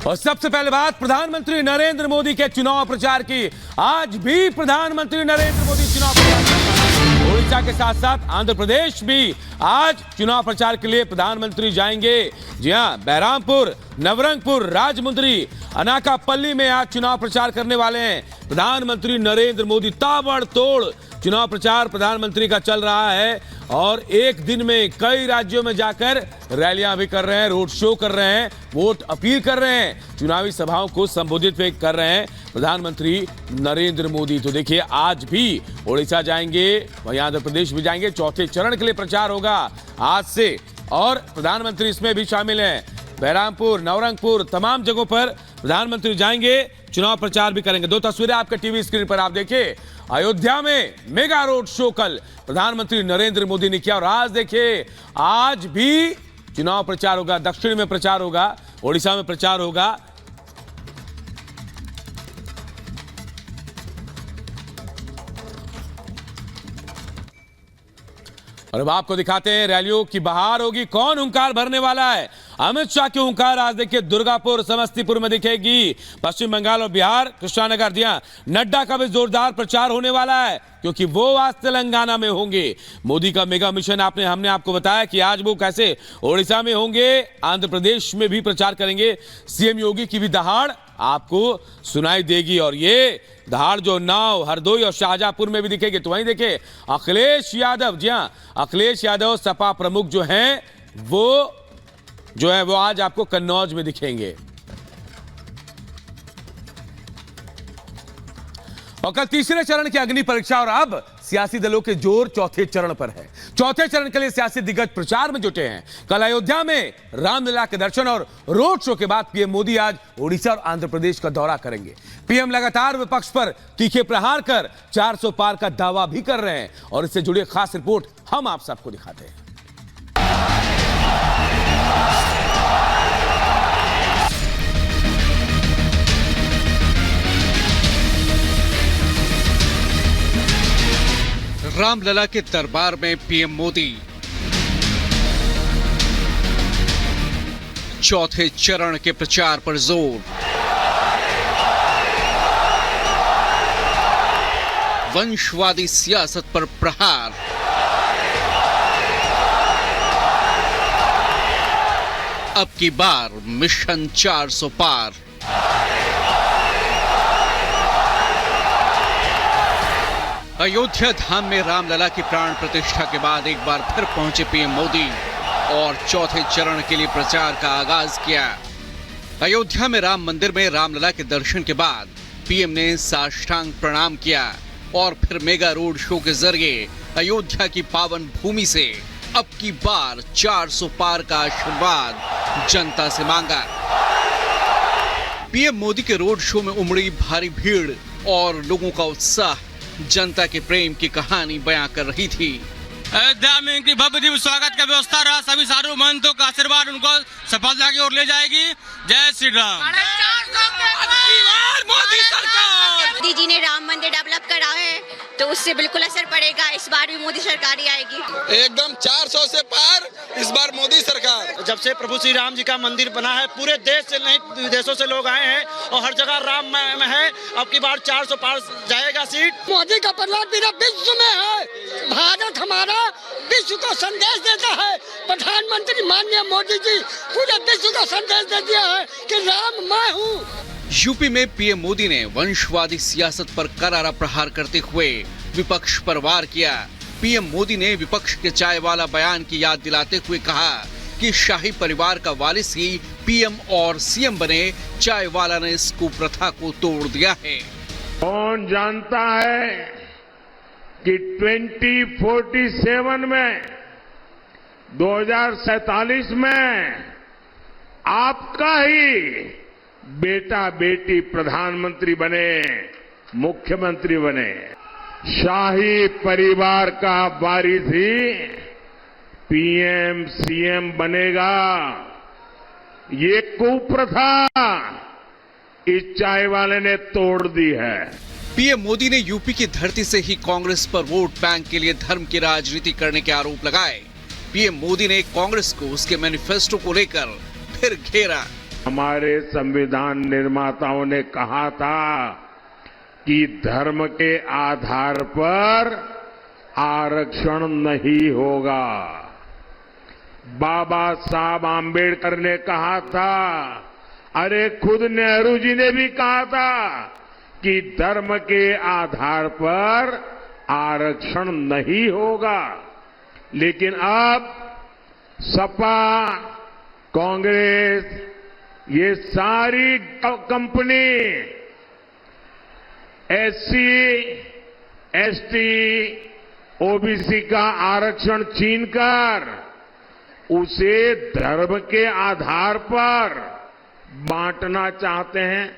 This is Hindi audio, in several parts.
और सबसे पहले बात प्रधानमंत्री नरेंद्र मोदी के चुनाव प्रचार की। आज भी प्रधानमंत्री नरेंद्र मोदी चुनाव प्रचार, ओडिशा के साथ साथ आंध्र प्रदेश भी आज चुनाव प्रचार के लिए प्रधानमंत्री जाएंगे। जी हां, बहरामपुर, नवरंगपुर, राजमुंद्री, अनाकापल्ली में आज चुनाव प्रचार करने वाले हैं प्रधानमंत्री नरेंद्र मोदी। ताबड़तोड़ चुनाव प्रचार प्रधानमंत्री का चल रहा है और एक दिन में कई राज्यों में जाकर रैलियां भी कर रहे हैं, रोड शो कर रहे हैं, वोट अपील कर रहे हैं, चुनावी सभाओं को संबोधित भी कर रहे हैं प्रधानमंत्री नरेंद्र मोदी। तो देखिए, आज भी ओडिशा जाएंगे, वहीं आंध्र प्रदेश भी जाएंगे। चौथे चरण के लिए प्रचार होगा आज से और प्रधानमंत्री इसमें भी शामिल हैं। बहरामपुर, नवरंगपुर, तमाम जगहों पर प्रधानमंत्री जाएंगे, चुनाव प्रचार भी करेंगे। दो तस्वीरें आपके टीवी स्क्रीन पर आप देखिए। अयोध्या में मेगा रोड शो कल प्रधानमंत्री नरेंद्र मोदी ने किया और आज देखिए, आज भी चुनाव प्रचार होगा। दक्षिण में प्रचार होगा, ओडिशा में प्रचार होगा। और अब आपको दिखाते हैं रैलियों की बहार होगी, कौन हुंकार भरने वाला है। अमित शाह की हुंकार आज देखिए दुर्गापुर, समस्तीपुर में दिखेगी। पश्चिम बंगाल और बिहार, कृष्णानगर, दिया नड्डा का भी जोरदार प्रचार होने वाला है क्योंकि वो आज तेलंगाना में होंगे। मोदी का मेगा मिशन हमने आपको बताया कि आज वो कैसे ओडिशा में होंगे, आंध्र प्रदेश में भी प्रचार करेंगे। सीएम योगी की भी दहाड़ आपको सुनाई देगी और ये दहाड़ जो उन्नाव, हरदोई और शाहजहांपुर में भी दिखेगी। तो वहीं देखिए अखिलेश यादव, जी हां, अखिलेश यादव सपा प्रमुख जो हैं वो आज आपको कन्नौज में दिखेंगे। और कल तीसरे चरण की अग्नि परीक्षा और अब सियासी दलों के जोर चौथे चरण पर है। चौथे चरण के लिए सियासी दिग्गज प्रचार में जुटे हैं। कल अयोध्या में रामलला के दर्शन और रोड शो के बाद पीएम मोदी आज ओडिशा और आंध्र प्रदेश का दौरा करेंगे। पीएम लगातार विपक्ष पर तीखे प्रहार कर 400 पार का दावा भी कर रहे हैं और इससे जुड़ी खास रिपोर्ट हम आप सबको दिखाते हैं। रामलला के दरबार में पीएम मोदी। चौथे चरण के प्रचार पर जोर। वंशवादी सियासत पर प्रहार। अब की बार मिशन 400 पार। अयोध्या धाम में रामलला की प्राण प्रतिष्ठा के बाद एक बार फिर पहुंचे पीएम मोदी और चौथे चरण के लिए प्रचार का आगाज किया। अयोध्या में राम मंदिर में रामलला के दर्शन के बाद पीएम ने साष्टांग प्रणाम किया और फिर मेगा रोड शो के जरिए अयोध्या की पावन भूमि से अब की बार 400 पार का आशीर्वाद जनता से मांगा। पीएम मोदी के रोड शो में उमड़ी भारी भीड़ और लोगों का उत्साह जनता के प्रेम की कहानी बयां कर रही थी। अयोध्या में इनकी भव्य दिव्य स्वागत का व्यवस्था रहा। सभी साधु महंतों का आशीर्वाद उनको सफलता की ओर ले जाएगी। जय श्री राम। मोदी सरकार, मोदी जी ने राम मंदिर डेवलप करा है तो उससे बिल्कुल असर पड़ेगा। इस बार भी मोदी सरकार ही आएगी। एकदम 400 से पार इस बार मोदी सरकार। जब से प्रभु श्री राम जी का मंदिर बना है, पूरे देश से नहीं विदेशों से लोग आए हैं और हर जगह राम में है। अब की बार 400 पार जाएगा सीट। मोदी का प्रहलाद पूरा विश्व में है। भारत हमारा विश्व को संदेश देता है। प्रधानमंत्री माननीय मोदी जी पूरे विश्व को संदेश दे दिया है कि राम मैं हूँ। यूपी में पीएम मोदी ने वंशवादी सियासत पर करारा प्रहार करते हुए विपक्ष पर वार किया। पीएम मोदी ने विपक्ष के चाय वाला बयान की याद दिलाते हुए कहा कि शाही परिवार का वारिस ही पीएम और सीएम बने। चाय वाला ने इस कुप्रथा को तोड़ दिया है। कौन जानता है कि 2047 में 2047 में आपका ही बेटा बेटी प्रधानमंत्री बने, मुख्यमंत्री बने। शाही परिवार का वारिस ही पीएम सीएम बनेगा। ये कुप्रथा इस चाय वाले ने तोड़ दी है। पीएम मोदी ने यूपी की धरती से ही कांग्रेस पर वोट बैंक के लिए धर्म की राजनीति करने के आरोप लगाए। पीएम मोदी ने कांग्रेस को उसके मैनिफेस्टो को लेकर फिर घेरा। हमारे संविधान निर्माताओं ने कहा था कि धर्म के आधार पर आरक्षण नहीं होगा। बाबा साहब आम्बेडकर ने कहा था, अरे खुद नेहरू जी ने भी कहा था कि धर्म के आधार पर आरक्षण नहीं होगा। लेकिन अब सपा, कांग्रेस, ये सारी कंपनी एससी, एसटी, ओबीसी का आरक्षण छीनकर उसे धर्म के आधार पर बांटना चाहते हैं।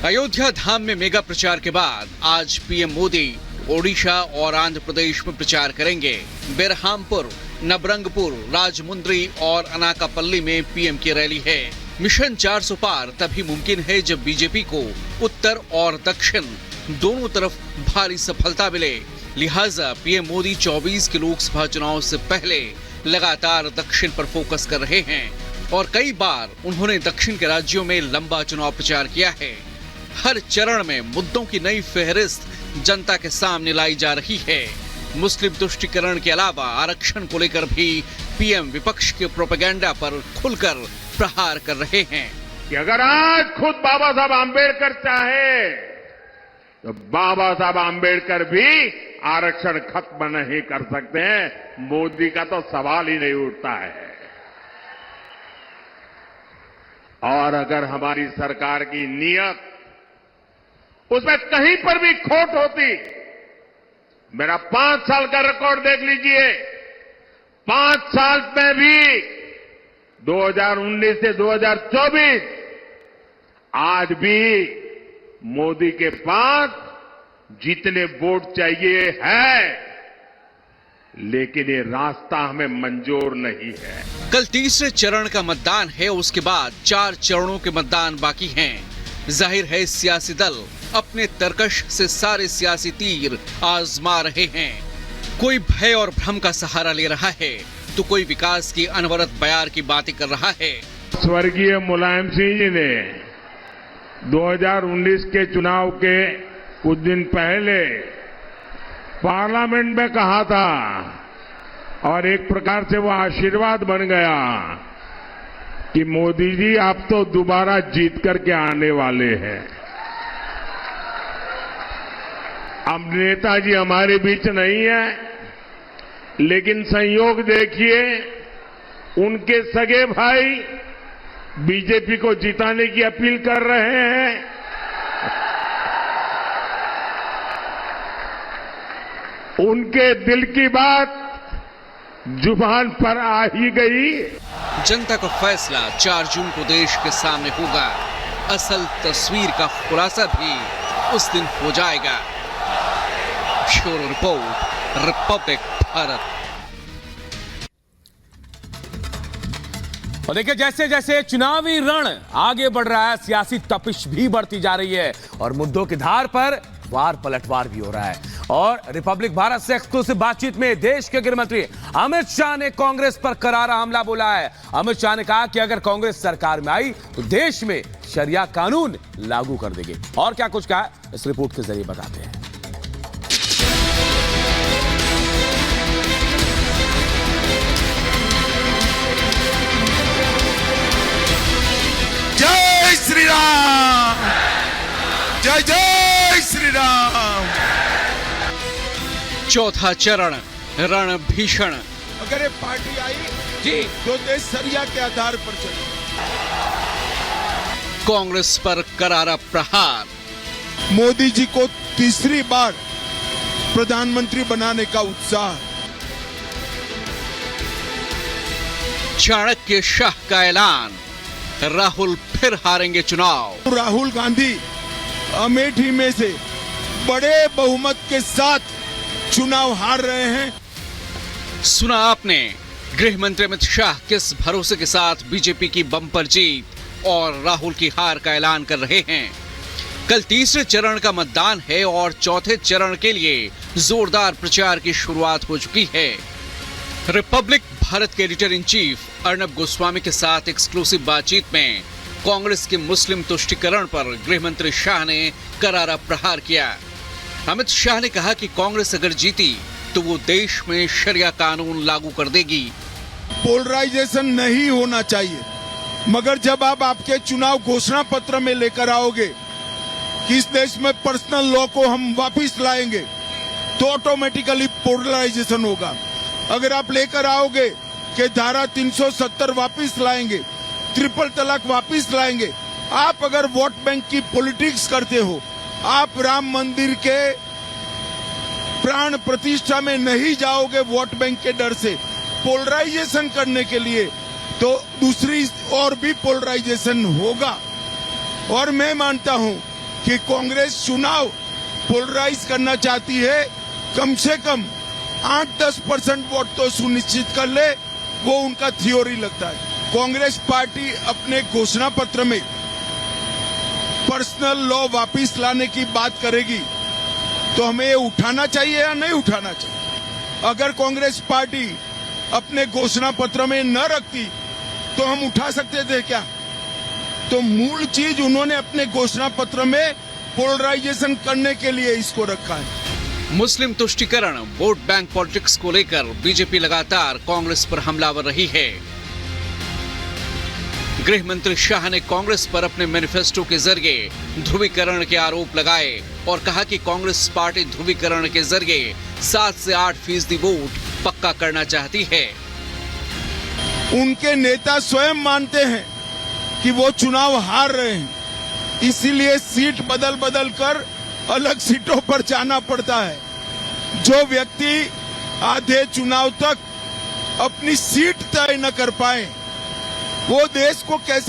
अयोध्या धाम में मेगा प्रचार के बाद आज पीएम मोदी ओडिशा और आंध्र प्रदेश में प्रचार करेंगे। बेरहामपुर, नबरंगपुर, राजमुंद्री और अनाकापल्ली में पीएम की रैली है। मिशन 400 पार तभी मुमकिन है जब बीजेपी को उत्तर और दक्षिण दोनों तरफ भारी सफलता मिले। लिहाजा पीएम मोदी 24 के लोकसभा चुनाव से पहले लगातार दक्षिण पर फोकस कर रहे हैं और कई बार उन्होंने दक्षिण के राज्यों में लंबा चुनाव प्रचार किया है। हर चरण में मुद्दों की नई फहरिस्त जनता के सामने लाई जा रही है। मुस्लिम तुष्टीकरण के अलावा आरक्षण को लेकर भी पीएम विपक्ष के प्रोपेगेंडा पर खुलकर प्रहार कर रहे हैं कि अगर आज खुद बाबा साहब आम्बेडकर चाहे तो बाबा साहब आम्बेडकर भी आरक्षण खत्म नहीं कर सकते हैं। मोदी का तो सवाल ही नहीं उठता है। और अगर हमारी सरकार की नीयत उसमें कहीं पर भी खोट होती, मेरा 5 साल का रिकॉर्ड देख लीजिए, 5 साल में भी 2019 से 2024 आज भी मोदी के पास जितने वोट चाहिए है, लेकिन ये रास्ता हमें मंजूर नहीं है। कल तीसरे चरण का मतदान है, उसके बाद 4 चरणों के मतदान बाकी हैं। जाहिर है सियासी दल अपने तरकश से सारे सियासी तीर आजमा रहे हैं। कोई भय और भ्रम का सहारा ले रहा है तो कोई विकास की अनवरत बयार की बातें कर रहा है। स्वर्गीय मुलायम सिंह जी ने 2019 के चुनाव के कुछ दिन पहले पार्लियामेंट में कहा था और एक प्रकार से वो आशीर्वाद बन गया कि मोदी जी आप तो दोबारा जीत करके आने वाले हैं। अब नेताजी हमारे बीच नहीं है, लेकिन संयोग देखिए उनके सगे भाई बीजेपी को जिताने की अपील कर रहे हैं। उनके दिल की बात जुबान पर आ ही गई। जनता का फैसला 4 जून को देश के सामने होगा। असल तस्वीर का खुलासा भी उस दिन हो जाएगा। Bureau report, Republic Bharat. और देखिए जैसे जैसे चुनावी रण आगे बढ़ रहा है, सियासी तपिश भी बढ़ती जा रही है और मुद्दों की धार पर वार पलटवार भी हो रहा है। और रिपब्लिक भारत से एक्सक्लूसिव बातचीत में देश के गृह मंत्री अमित शाह ने कांग्रेस पर करारा हमला बोला है। अमित शाह ने कहा कि अगर कांग्रेस सरकार में आई तो देश में शरिया कानून लागू कर देंगे। और क्या कुछ कहा इस रिपोर्ट के जरिए बताते हैं। जय श्री राम, जय जय श्री राम। चौथा चरण रण भीषण। अगर ये पार्टी आई जी तो देश सरिया के आधार पर चले। कांग्रेस पर करारा प्रहार। मोदी जी को तीसरी बार प्रधानमंत्री बनाने का उत्साह। चाणक्य शाह का ऐलान, राहुल फिर हारेंगे चुनाव। राहुल गांधी अमेठी में से बड़े बहुमत के साथ चुनाव हार रहे हैं। सुना आपने, गृह मंत्री अमित शाह किस भरोसे के साथ बीजेपी की बम्पर जीत और राहुल की हार का ऐलान कर रहे हैं। कल तीसरे चरण का मतदान है और चौथे चरण के लिए जोरदार प्रचार की शुरुआत हो चुकी है। रिपब्लिक भारत के editor in chief Arnab Goswami के साथ एक्सक्लूसिव बातचीत में कांग्रेस के मुस्लिम तुष्टीकरण पर गृह मंत्री शाह ने करारा प्रहार किया। अमित शाह ने कहा कि कांग्रेस अगर जीती तो वो देश में शरिया कानून लागू कर देगी। पोलराइजेशन नहीं होना चाहिए, मगर जब आप आपके चुनाव घोषणा पत्र में लेकर आओगे कि इस देश में पर्सनल लॉ को हम वापस लाएंगे तो ऑटोमेटिकली पोलराइजेशन होगा। अगर आप लेकर आओगे कि धारा 370 वापस लाएंगे, ट्रिपल तलाक वापस लाएंगे, आप अगर वोट बैंक की पॉलिटिक्स करते हो, आप राम मंदिर के प्राण प्रतिष्ठा में नहीं जाओगे वोट बैंक के डर से, पोलराइजेशन करने के लिए, तो दूसरी और भी पोलराइजेशन होगा। और मैं मानता हूं कि कांग्रेस चुनाव पोलराइज करना चाहती है, कम से कम 8-10% वोट तो सुनिश्चित कर ले, वो उनका थ्योरी लगता है। कांग्रेस पार्टी अपने घोषणा पत्र में पर्सनल लॉ वापस लाने की बात करेगी तो हमें ये उठाना चाहिए या नहीं उठाना चाहिए? अगर कांग्रेस पार्टी अपने घोषणा पत्र में न रखती तो हम उठा सकते थे क्या? तो मूल चीज उन्होंने अपने घोषणा पत्र में पोलराइजेशन करने के लिए इसको रखा है। मुस्लिम तुष्टीकरण, वोट बैंक पॉलिटिक्स को लेकर बीजेपी लगातार कांग्रेस पर हमलावर रही है। गृह मंत्री शाह ने कांग्रेस पर अपने मैनिफेस्टो के जरिए ध्रुवीकरण के आरोप लगाए और कहा कि कांग्रेस पार्टी ध्रुवीकरण के जरिए 7 से 8% वोट पक्का करना चाहती है। उनके नेता स्वयं मानते हैं कि वो चुनाव हार रहे हैं, इसीलिए सीट बदल बदल कर अलग सीटों पर जाना पड़ता है। जो व्यक्ति आधे चुनाव तक अपनी सीट तय न कर पाए, वो देश को कैसे